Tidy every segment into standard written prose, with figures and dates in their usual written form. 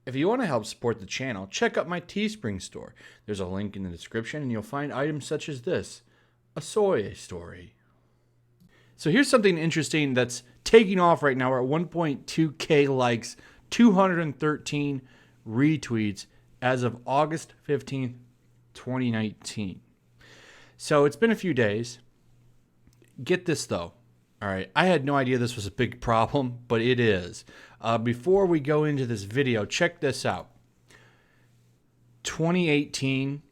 If you want to help support the channel, check out my Teespring store. There's a link in the description and you'll find items such as this, a soy story. So here's something interesting that's taking off right now. We're at 1.2K likes, 213 retweets as of August 15th, 2019. So it's been a few days. Get this though. All right, I had no idea this was a big problem, but it is. Before we go into this video, check this out. 2018,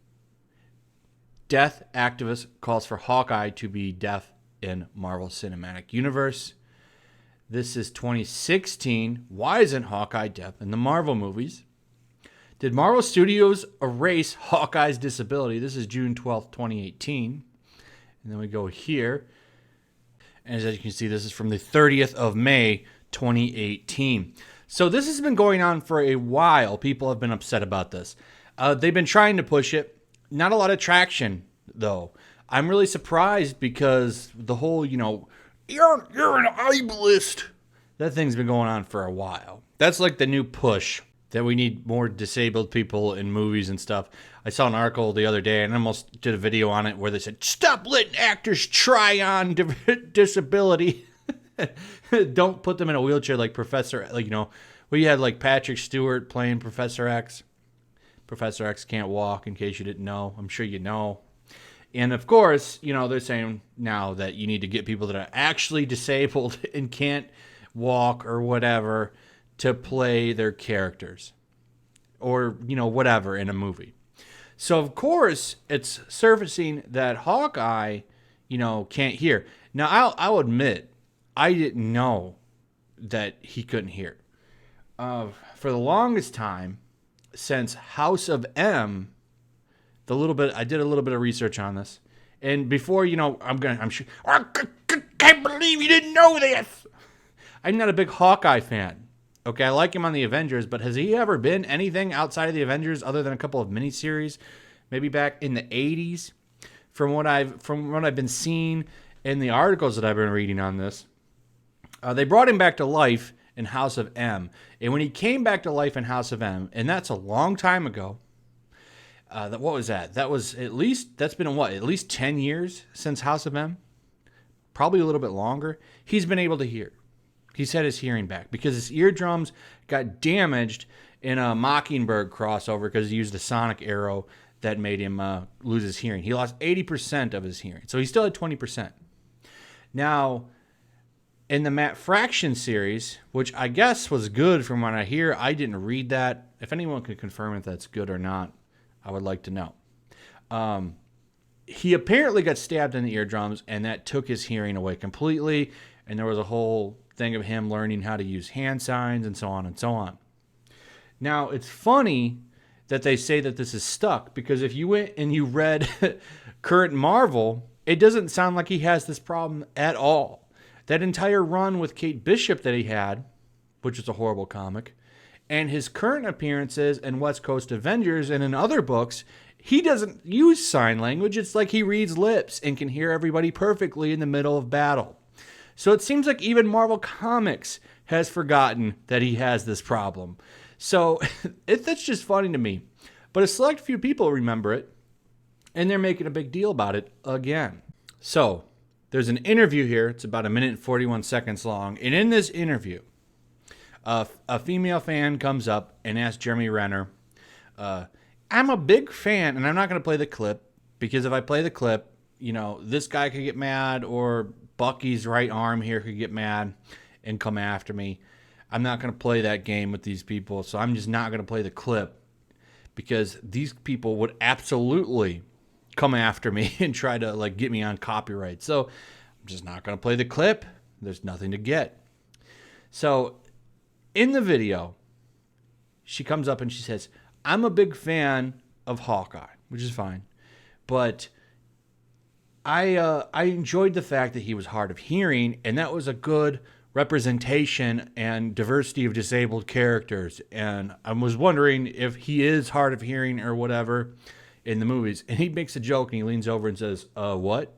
death activist calls for Hawkeye to be deaf in Marvel Cinematic Universe. This is 2016. Why isn't Hawkeye deaf in the Marvel movies? Did Marvel Studios erase Hawkeye's disability? This is June 12th, 2018. And then we go here. And as you can see, this is from the 30th of May, 2018. So this has been going on for a while. People have been upset about this. They've been trying to push it. Not a lot of traction, though. I'm really surprised because the whole, you're an ableist. That thing's been going on for a while. That's like the new push that we need more disabled people in movies and stuff. I saw an article the other day and I almost did a video on it where they said, stop letting actors try on disability. Don't put them in a wheelchair like Professor, where you had like Patrick Stewart playing Professor X. Professor X can't walk, in case you didn't know. I'm sure you know. And of course, they're saying now that you need to get people that are actually disabled and can't walk or whatever to play their characters or, whatever in a movie. So, of course, it's surfacing that Hawkeye, can't hear. Now, I'll admit, I didn't know that he couldn't hear. For the longest time, since House of M, I did a little bit of research on this. And before, I'm sure, I can't believe you didn't know this. I'm not a big Hawkeye fan. Okay, I like him on the Avengers, but has he ever been anything outside of the Avengers other than a couple of miniseries, maybe back in the 80s? From what I've been seeing in the articles that I've been reading on this, they brought him back to life in House of M. And when he came back to life in House of M, and that's a long time ago. What was that? That's been at least 10 years since House of M? Probably a little bit longer. He's been able to hear. He's had his hearing back because his eardrums got damaged in a Mockingbird crossover because he used a sonic arrow that made him lose his hearing. He lost 80% of his hearing. So he still had 20%. Now, in the Matt Fraction series, which I guess was good from what I hear, I didn't read that. If anyone can confirm if that's good or not, I would like to know. He apparently got stabbed in the eardrums, and that took his hearing away completely. And there was a whole thing of him learning how to use hand signs and so on and so on. Now, it's funny that they say that this is stuck because if you went and you read current Marvel, it doesn't sound like he has this problem at all. That entire run with Kate Bishop that he had, which is a horrible comic, and his current appearances in West Coast Avengers and in other books, he doesn't use sign language. It's like he reads lips and can hear everybody perfectly in the middle of battle. So it seems like even Marvel Comics has forgotten that he has this problem. So that's just funny to me. But a select few people remember it, and they're making a big deal about it again. So there's an interview here. It's about 1 minute and 41 seconds long. And in this interview, a female fan comes up and asks Jeremy Renner, I'm a big fan, and I'm not going to play the clip, because if I play the clip, this guy could get mad, or Bucky's right arm here could get mad and come after me. I'm not going to play that game with these people, so I'm just not going to play the clip because these people would absolutely come after me and try to get me on copyright. So I'm just not going to play the clip. There's nothing to get. So in the video, she comes up and she says, I'm a big fan of Hawkeye, which is fine, but I enjoyed the fact that he was hard of hearing, and that was a good representation and diversity of disabled characters. And I was wondering if he is hard of hearing or whatever in the movies. And he makes a joke and he leans over and says, what?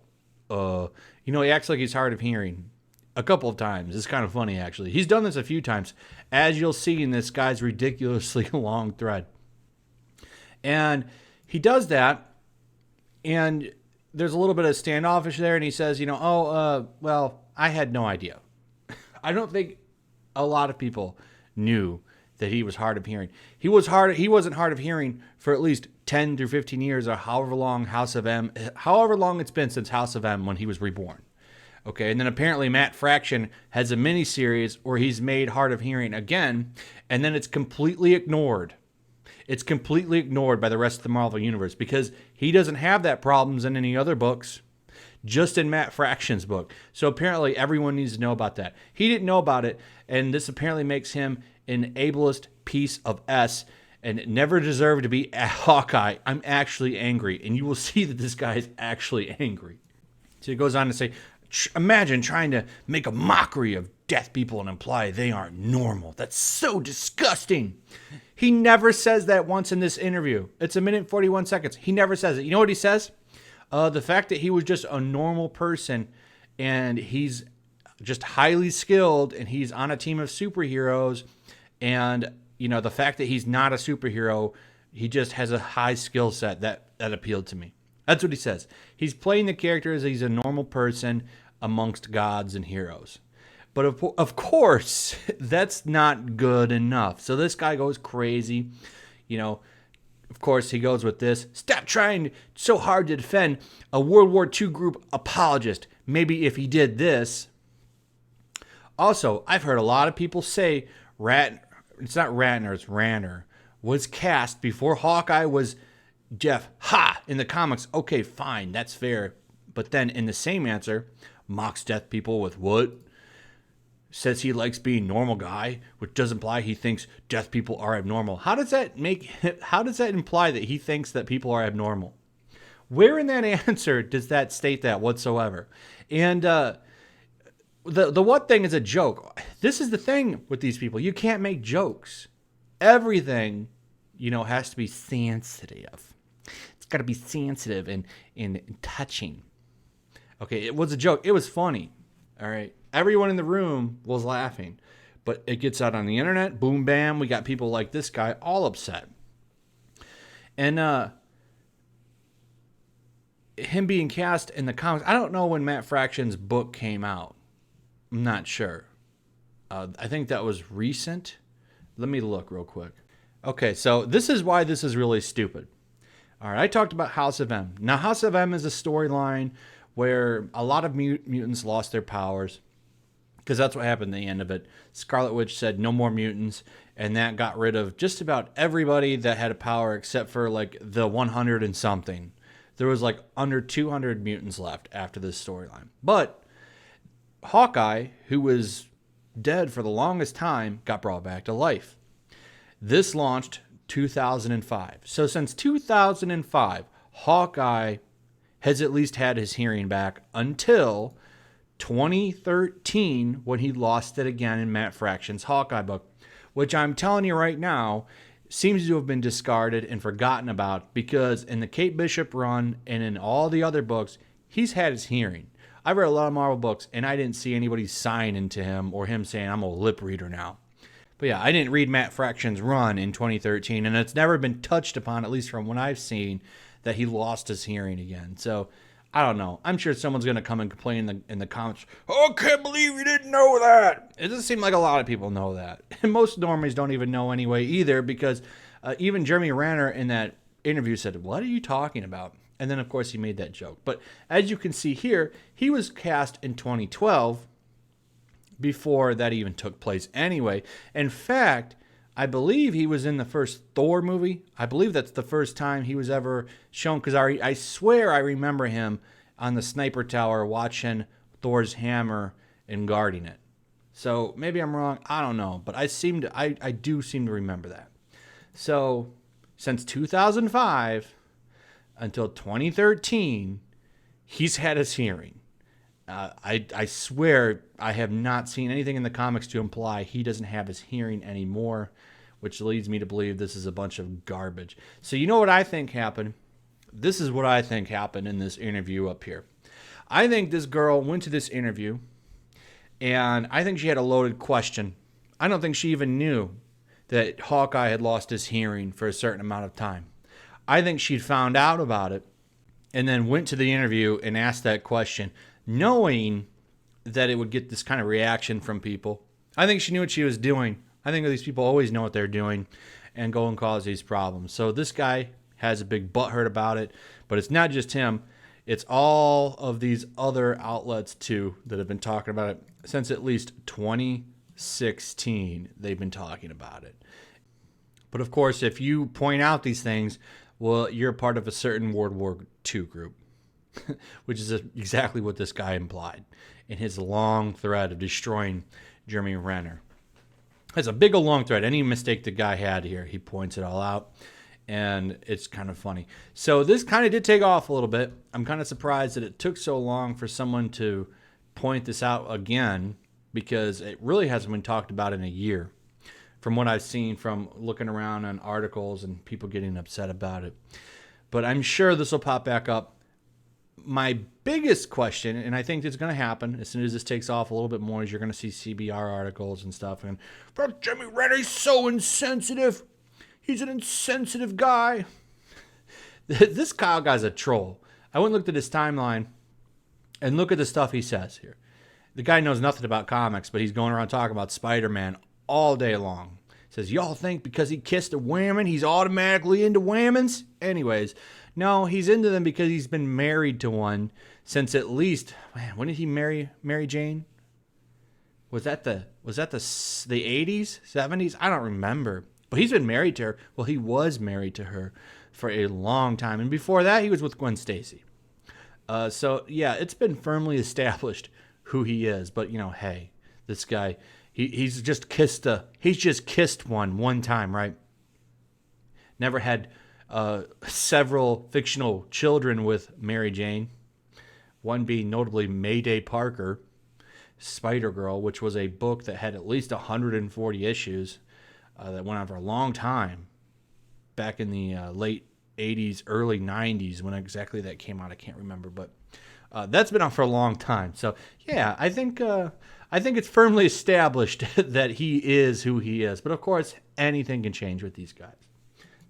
He acts like he's hard of hearing a couple of times. It's kind of funny, actually. He's done this a few times, as you'll see in this guy's ridiculously long thread. And he does that, and there's a little bit of standoffish there, and he says, well, I had no idea. I don't think a lot of people knew that he was hard of hearing. He wasn't hard of hearing for at least 10 through 15 years, or however long it's been since House of M when he was reborn. Okay, and then apparently Matt Fraction has a mini-series where he's made hard of hearing again, and then it's completely ignored. It's completely ignored by the rest of the Marvel Universe because he doesn't have that problems in any other books, just in Matt Fraction's book. So apparently everyone needs to know about that. He didn't know about it, and this apparently makes him an ableist piece of S and never deserved to be a Hawkeye. I'm actually angry, and you will see that this guy is actually angry. So he goes on to say, imagine trying to make a mockery of death people and imply they aren't normal. That's so disgusting. He never says that once in this interview. It's 1 minute and 41 seconds. He never says it. You know what he says? The fact that he was just a normal person and he's just highly skilled and he's on a team of superheroes, and the fact that he's not a superhero, he just has a high skill set that appealed to me. That's what he says. He's playing the character as he's a normal person amongst gods and heroes. But of course, that's not good enough. So this guy goes crazy. Of course, he goes with this. Stop trying so hard to defend a World War II group apologist. Maybe if he did this. Also, I've heard a lot of people say it's not Ratner, it's Ranner, was cast before Hawkeye was Jeff. In the comics. Okay, fine, that's fair. But then in the same answer, mocks death people with what? Says he likes being normal guy, which does imply he thinks death people are abnormal. How does that imply that he thinks that people are abnormal? Where in that answer does that state that whatsoever? And the what thing is a joke. This is the thing with these people. You can't make jokes. Everything, has to be sensitive. It's got to be sensitive and touching. Okay, it was a joke. It was funny. All right. Everyone in the room was laughing. But it gets out on the internet. Boom, bam. We got people like this guy all upset. And him being cast in the comics. I don't know when Matt Fraction's book came out. I'm not sure. I think that was recent. Let me look real quick. Okay, so this is why this is really stupid. All right, I talked about House of M. Now, House of M is a storyline where a lot of mutants lost their powers because that's what happened at the end of it. Scarlet Witch said no more mutants, and that got rid of just about everybody that had a power except for like the 100 and something. There was like under 200 mutants left after this storyline. But Hawkeye, who was dead for the longest time, got brought back to life. This launched 2005. So since 2005, Hawkeye has at least had his hearing back until 2013 when he lost it again in Matt Fraction's Hawkeye book, which I'm telling you right now seems to have been discarded and forgotten about because in the Kate Bishop run and in all the other books, he's had his hearing. I've read a lot of Marvel books and I didn't see anybody sign into him or him saying, I'm a lip reader now. But yeah, I didn't read Matt Fraction's run in 2013, and it's never been touched upon, at least from what I've seen, that he lost his hearing again. So, I don't know. I'm sure someone's going to come and complain in the comments, oh, I can't believe you didn't know that. It doesn't seem like a lot of people know that. And most normies don't even know anyway either, because even Jeremy Renner in that interview said, what are you talking about? And then, of course, he made that joke. But as you can see here, he was cast in 2012 before that even took place anyway. In fact, I believe he was in the first Thor movie. I believe that's the first time he was ever shown, because I swear I remember him on the sniper tower watching Thor's hammer and guarding it. So maybe I'm wrong. I don't know. But I do seem to remember that. So since 2005 until 2013, he's had his hearing. I swear I have not seen anything in the comics to imply he doesn't have his hearing anymore, which leads me to believe this is a bunch of garbage. So you know what I think happened? This is what I think happened in this interview up here. I think this girl went to this interview And I think she had a loaded question. I don't think she even knew that Hawkeye had lost his hearing for a certain amount of time. I think she'd found out about it and then went to the interview and asked that question, knowing that it would get this kind of reaction from people. I think she knew what she was doing. I think these people always know what they're doing and go and cause these problems. So this guy has a big butthurt about it, but it's not just him. It's all of these other outlets, too, that have been talking about it since at least 2016. They've been talking about it. But, of course, if you point out these things, well, you're a part of a certain World War II group, which is exactly what this guy implied in his long thread of destroying Jeremy Renner. It's a big old long thread. Any mistake the guy had here, he points it all out. And it's kind of funny. So this kind of did take off a little bit. I'm kind of surprised that it took so long for someone to point this out again, because it really hasn't been talked about in a year from what I've seen from looking around on articles and people getting upset about it. But I'm sure this will pop back up. My biggest question, and I think it's going to happen as soon as this takes off a little bit more, is you're going to see CBR articles and stuff. And Jeremy Renner, he's so insensitive. He's an insensitive guy. This Kyle guy's a troll. I went and looked at his timeline and look at the stuff he says here. The guy knows nothing about comics, but he's going around talking about Spider-Man all day long. Says, y'all think because he kissed a woman, he's automatically into women's? Anyways, no, he's into them because he's been married to one since at least, man, when did he marry Mary Jane? Was that the 80s, 70s? I don't remember. But he's been married to her. Well, he was married to her for a long time. And before that, he was with Gwen Stacy. So, yeah, it's been firmly established who he is. But, you know, hey, this guy, he's just kissed one time, right? Never had several fictional children with Mary Jane. One being notably Mayday Parker, Spider-Girl, which was a book that had at least 140 issues. That went on for a long time, back in the late 80s, early 90s, when exactly that came out, I can't remember, but that's been out for a long time. So yeah, I think it's firmly established that he is who he is. But of course, anything can change with these guys.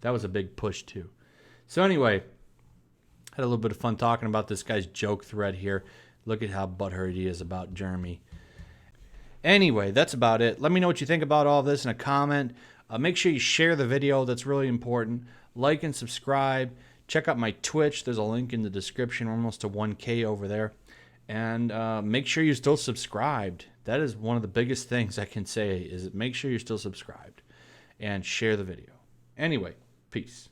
That was a big push too. So anyway, had a little bit of fun talking about this guy's joke thread here. Look at how butthurt he is about Jeremy. Anyway, that's about it. Let me know what you think about all this in a comment. Make sure you share the video. That's really important. Like and subscribe. Check out my Twitch. There's a link in the description. We're almost to 1K over there. And make sure you're still subscribed. That is one of the biggest things I can say, is make sure you're still subscribed. And share the video. Anyway, peace.